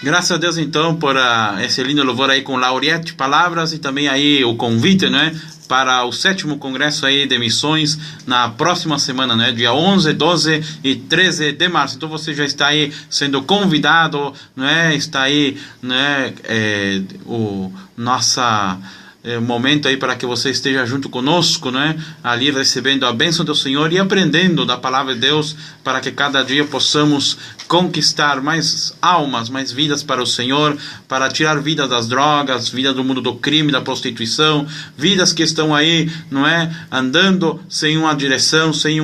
Graças a Deus então por esse lindo louvor aí com Lauriette Palavras e também aí o convite, né, para o 7º congresso aí de missões na próxima semana, né, dia 11, 12 e 13 de março. Então você já está aí sendo convidado, né, está aí, né, momento aí para que você esteja junto conosco, né, ali recebendo a bênção do Senhor e aprendendo da palavra de Deus, para que cada dia possamos conquistar mais almas, mais vidas para o Senhor, para tirar vidas das drogas, vidas do mundo do crime, da prostituição, vidas que estão aí, não é, andando sem uma direção, sem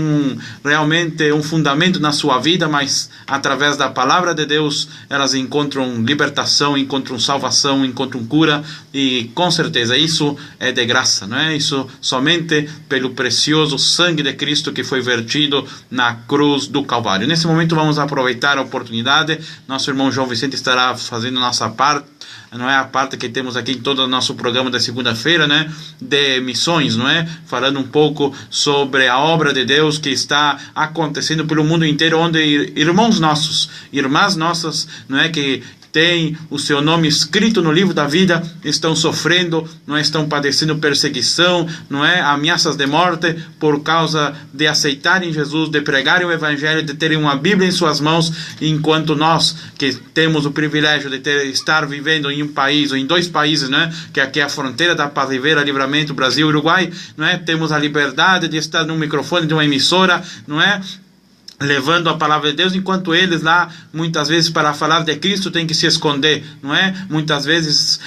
realmente um fundamento na sua vida, mas através da palavra de Deus elas encontram libertação, encontram salvação, encontram cura, e com certeza isso é de graça, não é? Isso somente pelo precioso sangue de Cristo que foi vertido na cruz do Calvário. Nesse momento vamos aproveitar a oportunidade. Nosso irmão João Vicente estará fazendo nossa parte, não é, a parte que temos aqui em todo o nosso programa da segunda-feira, né, de missões, não é, falando um pouco sobre a obra de Deus que está acontecendo pelo mundo inteiro, onde irmãos nossos, irmãs nossas, não é, que tem o seu nome escrito no livro da vida, estão sofrendo, não é, estão padecendo perseguição, não é, ameaças de morte por causa de aceitarem Jesus, de pregarem o Evangelho, de terem uma Bíblia em suas mãos, enquanto nós que temos o privilégio de estar vivendo em um país ou em dois países, né, que aqui é a fronteira da Paz Rivera, Livramento, Brasil e Uruguai, não é, temos a liberdade de estar num microfone de uma emissora, não é, levando a palavra de Deus, enquanto eles lá, muitas vezes, para falar de Cristo, tem que se esconder, não é? Muitas vezes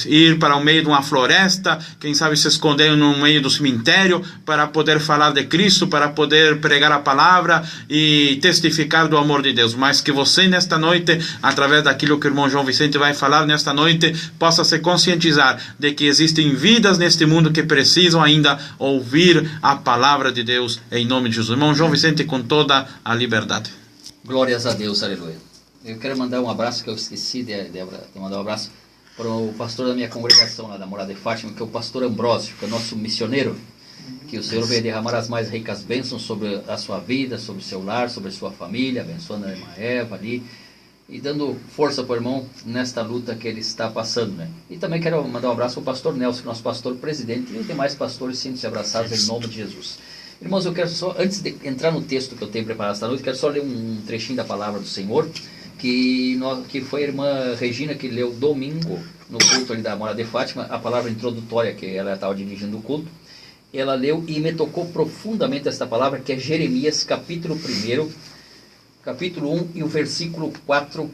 ir para o meio de uma floresta, quem sabe se esconder no meio do cemitério, para poder falar de Cristo, para poder pregar a palavra e testificar do amor de Deus. Mas que você, nesta noite, através daquilo que o irmão João Vicente vai falar nesta noite, possa se conscientizar de que existem vidas neste mundo que precisam ainda ouvir a palavra de Deus, em nome de Jesus. Irmão João Vicente, com toda a liberdade. Glórias a Deus, aleluia. Eu quero mandar um abraço, que eu esqueci de mandar um abraço para o pastor da minha congregação lá da Morada de Fátima, que é o pastor Ambrósio, que é o nosso missioneiro, que o Senhor venha derramar as mais ricas bênçãos sobre a sua vida, sobre o seu lar, sobre a sua família, abençoando a irmã Eva ali, e dando força para o irmão nesta luta que ele está passando, né? E também quero mandar um abraço para o pastor Nelson, nosso pastor presidente, e os demais pastores, sintam-se abraçados em nome de Jesus. Irmãos, eu quero só, antes de entrar no texto que eu tenho preparado esta noite, quero só ler um trechinho da palavra do Senhor, que foi a irmã Regina que leu domingo, no culto ali da Morada de Fátima, a palavra introdutória, que ela estava dirigindo o culto. Ela leu e me tocou profundamente esta palavra, que é Jeremias, capítulo 1, capítulo 1 e o versículo 4,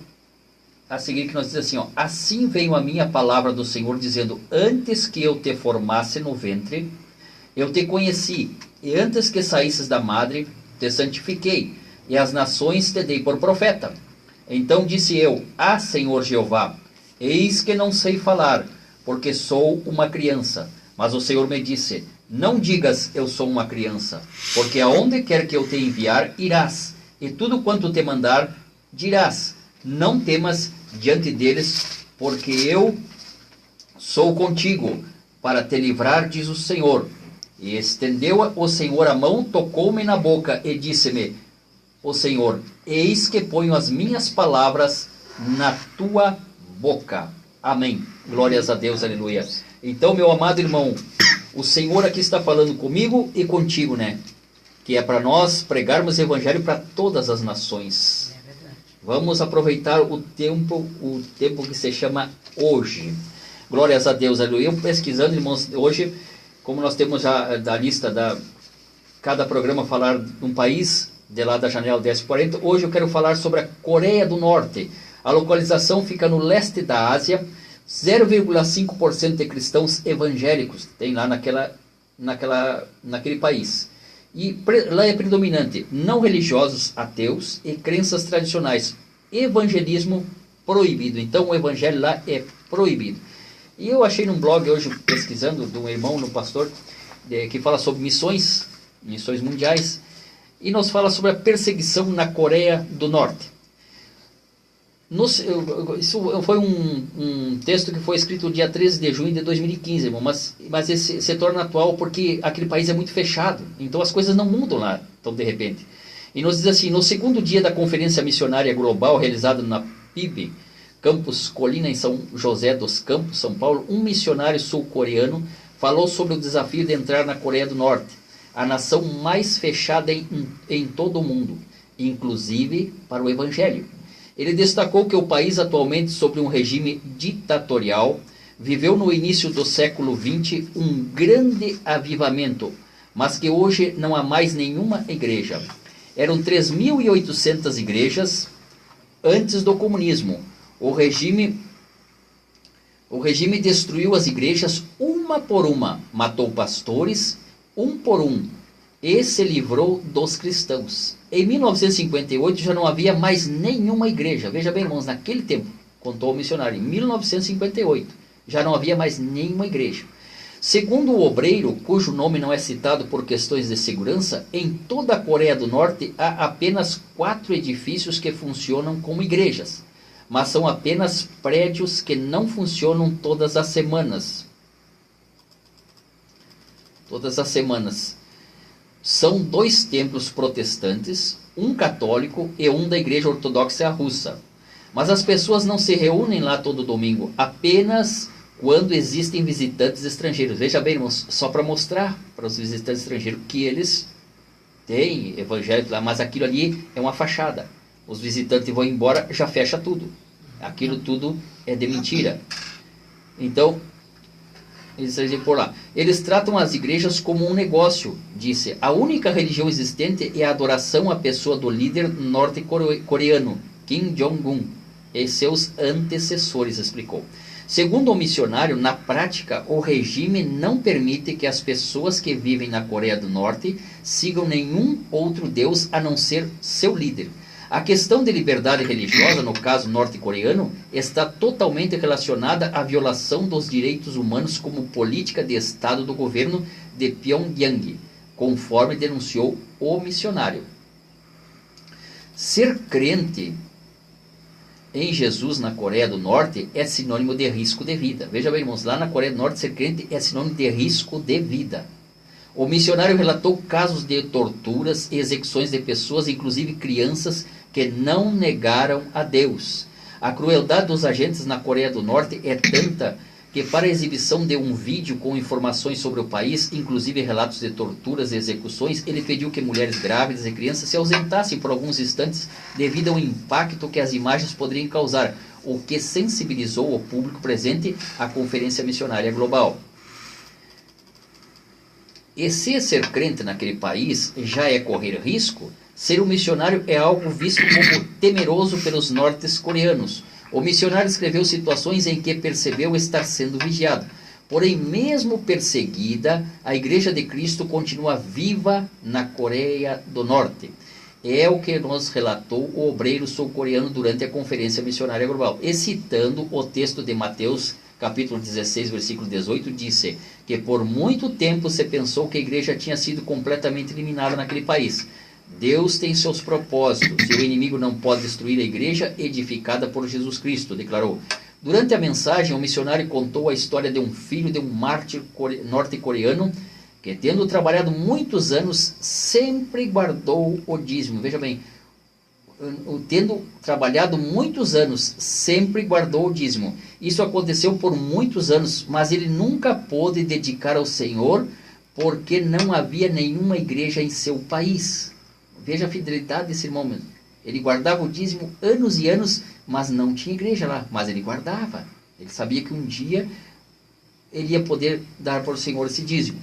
a seguir, que nós diz assim, ó: assim veio a minha palavra do Senhor, dizendo, antes que eu te formasse no ventre, eu te conheci, e antes que saísses da madre, te santifiquei, e as nações te dei por profeta. Então disse eu, Senhor Jeová, eis que não sei falar, porque sou uma criança. Mas o Senhor me disse, não digas, eu sou uma criança, porque aonde quer que eu te enviar, irás, e tudo quanto te mandar, dirás. Não temas diante deles, porque eu sou contigo, para te livrar, diz o Senhor. E estendeu o Senhor a mão, tocou-me na boca e disse-me, o Senhor, eis que ponho as minhas palavras na tua boca. Amém. Glórias a Deus, aleluia. Então, meu amado irmão, o Senhor aqui está falando comigo e contigo, né? Que é para nós pregarmos o Evangelho para todas as nações. Vamos aproveitar o tempo que se chama hoje. Glórias a Deus, aleluia. Eu pesquisando, irmãos, hoje, como nós temos já da lista cada programa falar de um país, de lá da janela 1040, hoje eu quero falar sobre a Coreia do Norte. A localização fica no leste da Ásia, 0,5% de cristãos evangélicos tem lá naquele país. E lá é predominante não religiosos, ateus e crenças tradicionais. Evangelismo proibido. Então o evangelho lá é proibido. E eu achei num blog hoje, pesquisando, de um irmão, um pastor, que fala sobre missões mundiais, e nos fala sobre a perseguição na Coreia do Norte. Isso foi um texto que foi escrito dia 13 de junho de 2015, irmão, mas esse se torna atual porque aquele país é muito fechado, então as coisas não mudam lá, então, de repente. E nos diz assim, no segundo dia da Conferência Missionária Global realizada na PIB, Campos Colina, em São José dos Campos, São Paulo, um missionário sul-coreano falou sobre o desafio de entrar na Coreia do Norte, a nação mais fechada em todo o mundo, inclusive para o Evangelho. Ele destacou que o país, atualmente sob um regime ditatorial, viveu no início do século XX um grande avivamento, mas que hoje não há mais nenhuma igreja. Eram 3.800 igrejas antes do comunismo. O regime destruiu as igrejas uma por uma, matou pastores um por um e se livrou dos cristãos. Em 1958 já não havia mais nenhuma igreja. Veja bem, irmãos, naquele tempo, contou o missionário, em 1958, já não havia mais nenhuma igreja. Segundo o obreiro, cujo nome não é citado por questões de segurança, em toda a Coreia do Norte há apenas 4 edifícios que funcionam como igrejas, mas são apenas prédios que não funcionam todas as semanas. Todas as semanas. São 2 templos protestantes, um católico e um da Igreja Ortodoxa Russa. Mas as pessoas não se reúnem lá todo domingo, apenas quando existem visitantes estrangeiros. Veja bem, irmãos, só para mostrar para os visitantes estrangeiros que eles têm evangelho lá, mas aquilo ali é uma fachada. Os visitantes vão embora, já fecha tudo. Aquilo tudo é de mentira. Então, eles tratam as igrejas como um negócio, disse. A única religião existente é a adoração à pessoa do líder norte-coreano, Kim Jong-un, e seus antecessores, explicou. Segundo o missionário, na prática, o regime não permite que as pessoas que vivem na Coreia do Norte sigam nenhum outro Deus a não ser seu líder. A questão de liberdade religiosa, no caso norte-coreano, está totalmente relacionada à violação dos direitos humanos como política de Estado do governo de Pyongyang, conforme denunciou o missionário. Ser crente em Jesus na Coreia do Norte é sinônimo de risco de vida. Veja bem, irmãos, lá na Coreia do Norte ser crente é sinônimo de risco de vida. O missionário relatou casos de torturas e execuções de pessoas, inclusive crianças, que não negaram a Deus. A crueldade dos agentes na Coreia do Norte é tanta que, para a exibição de um vídeo com informações sobre o país, inclusive relatos de torturas e execuções, ele pediu que mulheres grávidas e crianças se ausentassem por alguns instantes devido ao impacto que as imagens poderiam causar, o que sensibilizou o público presente à Conferência Missionária Global. E se ser crente naquele país já é correr risco, ser um missionário é algo visto como temeroso pelos norte-coreanos. O missionário escreveu situações em que percebeu estar sendo vigiado. Porém, mesmo perseguida, a Igreja de Cristo continua viva na Coreia do Norte. É o que nos relatou o obreiro sul-coreano durante a Conferência Missionária Global. E citando o texto de Mateus, capítulo 16, versículo 18, disse que por muito tempo se pensou que a igreja tinha sido completamente eliminada naquele país. Deus tem seus propósitos e o inimigo não pode destruir a igreja edificada por Jesus Cristo, declarou. Durante a mensagem, o missionário contou a história de um filho de um mártir norte-coreano que, tendo trabalhado muitos anos, sempre guardou o dízimo. Veja bem, tendo trabalhado muitos anos, sempre guardou o dízimo. Isso aconteceu por muitos anos, mas ele nunca pôde dedicar ao Senhor porque não havia nenhuma igreja em seu país. Veja a fidelidade desse irmão. Ele guardava o dízimo anos e anos, mas não tinha igreja lá. Mas ele guardava. Ele sabia que um dia ele ia poder dar para o Senhor esse dízimo.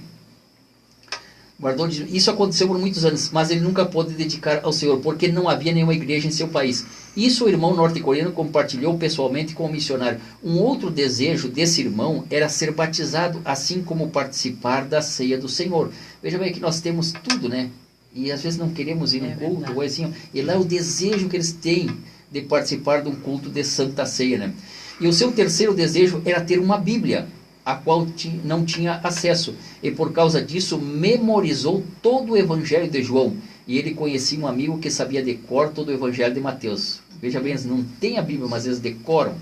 Guardou o dízimo. Isso aconteceu por muitos anos, mas ele nunca pôde dedicar ao Senhor, porque não havia nenhuma igreja em seu país. Isso o irmão norte-coreano compartilhou pessoalmente com o missionário. Um outro desejo desse irmão era ser batizado, assim como participar da ceia do Senhor. Veja bem que nós temos tudo, né? E às vezes não queremos ir no culto, ou assim, e lá é o desejo que eles têm de participar de um culto de Santa Ceia, né? E o seu terceiro desejo era ter uma Bíblia, a qual não tinha acesso. E por causa disso, memorizou todo o Evangelho de João. E ele conhecia um amigo que sabia de cor todo o Evangelho de Mateus. Veja bem, eles não têm a Bíblia, mas eles decoram.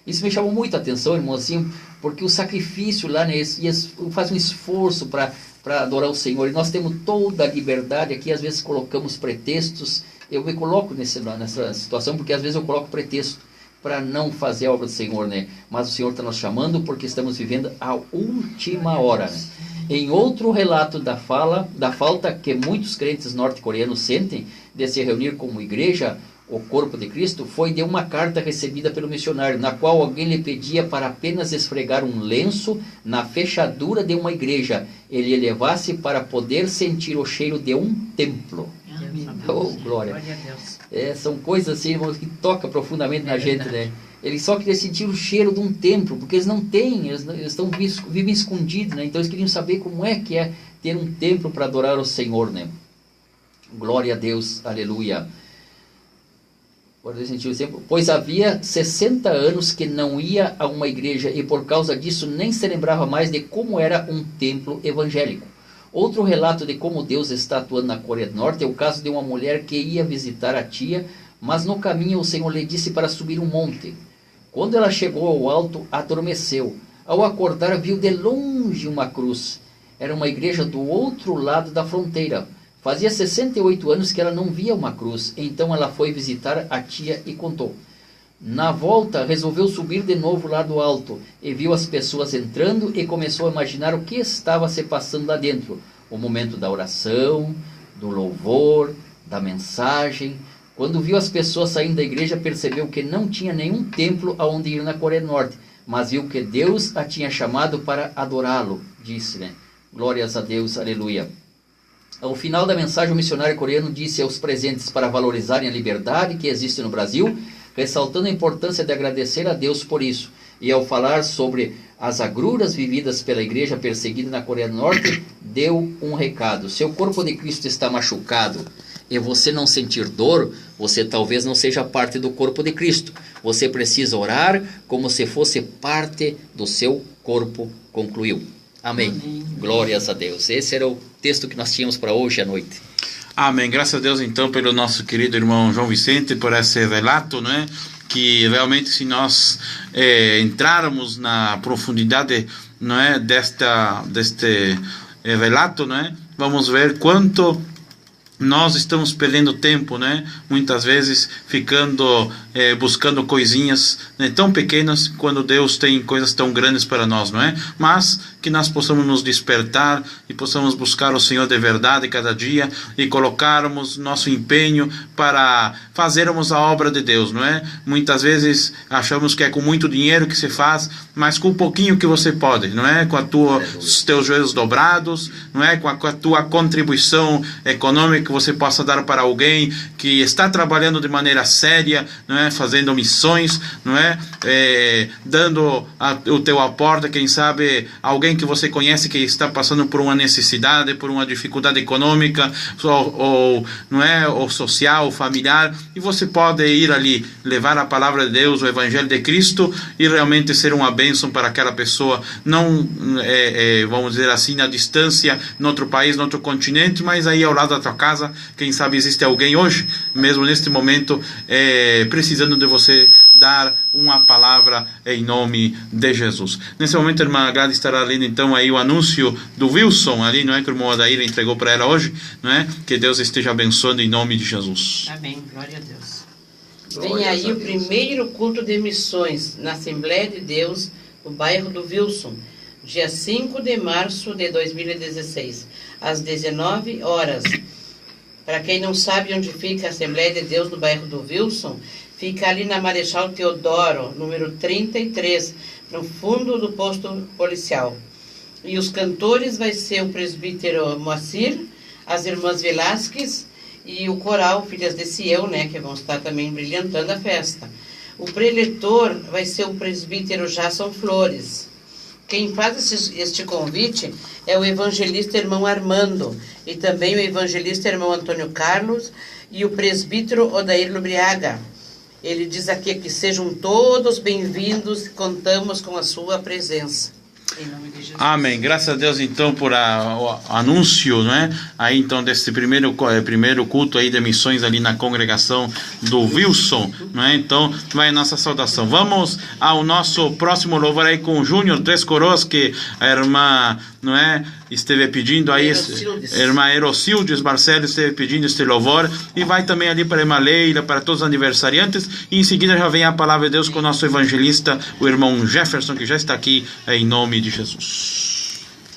Isso me chamou muito a atenção, irmãozinho, porque o sacrifício lá, né, eles fazem um esforço para adorar o Senhor. E nós temos toda a liberdade aqui, às vezes colocamos pretextos. Eu me coloco nessa situação, porque às vezes eu coloco pretexto. para não fazer a obra do Senhor, né? Mas o Senhor está nos chamando porque estamos vivendo a última hora, né? Em outro relato da falta que muitos crentes norte-coreanos sentem de se reunir como igreja, o corpo de Cristo, foi de uma carta recebida pelo missionário, na qual alguém lhe pedia para apenas esfregar um lenço na fechadura de uma igreja, ele levasse para poder sentir o cheiro de um templo. Oh, glória. São coisas assim, irmãos, que tocam profundamente na gente, né? Eles só queriam sentir o cheiro de um templo, porque eles não têm, eles vivem escondidos, né? Então eles queriam saber como é que é ter um templo para adorar o Senhor, né? Glória a Deus, aleluia. Pois havia 60 anos que não ia a uma igreja e por causa disso nem se lembrava mais de como era um templo evangélico. Outro relato de como Deus está atuando na Coreia do Norte é o caso de uma mulher que ia visitar a tia, mas no caminho o Senhor lhe disse para subir um monte. Quando ela chegou ao alto, adormeceu. Ao acordar, viu de longe uma cruz. Era uma igreja do outro lado da fronteira. Fazia 68 anos que ela não via uma cruz, então ela foi visitar a tia e contou. Na volta, resolveu subir de novo lá do alto, e viu as pessoas entrando e começou a imaginar o que estava se passando lá dentro. O momento da oração, do louvor, da mensagem. Quando viu as pessoas saindo da igreja, percebeu que não tinha nenhum templo aonde ir na Coreia do Norte, mas viu que Deus a tinha chamado para adorá-lo, disse, né? Glórias a Deus, aleluia. Ao final da mensagem, o missionário coreano disse aos presentes para valorizarem a liberdade que existe no Brasil, ressaltando a importância de agradecer a Deus por isso. E ao falar sobre as agruras vividas pela igreja perseguida na Coreia do Norte, deu um recado. Se o corpo de Cristo está machucado e você não sentir dor, você talvez não seja parte do corpo de Cristo. Você precisa orar como se fosse parte do seu corpo, concluiu. Amém. Amém. Glórias a Deus. Esse era o texto que nós tínhamos para hoje à noite. Amém. Graças a Deus, então, pelo nosso querido irmão João Vicente, por esse relato, não é? Que realmente, se nós entrarmos na profundidade, não é, deste relato, não é? Vamos ver quanto nós estamos perdendo tempo, né? Muitas vezes ficando buscando coisinhas, né, tão pequenas, quando Deus tem coisas tão grandes para nós, não é? Mas que nós possamos nos despertar e possamos buscar o Senhor de verdade cada dia e colocarmos nosso empenho para fazermos a obra de Deus, não é? Muitas vezes achamos que é com muito dinheiro que se faz, mas com o pouquinho que você pode, não é? Com os teus joelhos dobrados, não é? Com a tua contribuição econômica que você possa dar para alguém que está trabalhando de maneira séria, não é? Fazendo missões, não é? Dando o teu aporte, quem sabe alguém que você conhece que está passando por uma necessidade, por uma dificuldade econômica ou não é, ou social, ou familiar, e você pode ir ali levar a palavra de Deus, o evangelho de Cristo, e realmente ser uma bênção para aquela pessoa, não vamos dizer assim, na distância, em outro país, em outro continente, mas aí ao lado da tua casa, quem sabe existe alguém hoje, mesmo neste momento, precisando de você dar uma palavra em nome de Jesus. Nesse momento, a irmã Gade estará lendo então aí o anúncio do Wilson ali, não é, que o irmão Adair entregou para ela hoje, não é? Que Deus esteja abençoando em nome de Jesus. Amém, glória a Deus. Vem aí o primeiro culto de missões na Assembleia de Deus, no bairro do Wilson, dia 5 de março de 2016, às 19 horas. Para quem não sabe onde fica a Assembleia de Deus no bairro do Wilson, fica ali na Marechal Teodoro, número 33, no fundo do posto policial. E os cantores vai ser o presbítero Moacir, as irmãs Velasquez e o coral Filhas de Sião, né, que vão estar também brilhantando a festa. O preletor vai ser o presbítero Jason Flores. Quem faz este convite é o evangelista irmão Armando e também o evangelista irmão Antônio Carlos e o presbítero Odair Lubriaga. Ele diz aqui que sejam todos bem-vindos e contamos com a sua presença. Em nome de Jesus. Amém. Graças a Deus, então, por o anúncio, não é? Aí, então, desse primeiro culto aí de missões ali na congregação do Wilson, não é? Então, vai a nossa saudação. Vamos ao nosso próximo louvor aí com o Júnior Três Coroas, que a irmã, não é? Esteve pedindo aí, a irmã Erocildes Marcelo esteve pedindo este louvor, e vai também ali para a irmã Leila, para todos os aniversariantes, e em seguida já vem a palavra de Deus com o nosso evangelista, o irmão Jefferson, que já está aqui, em nome de Jesus.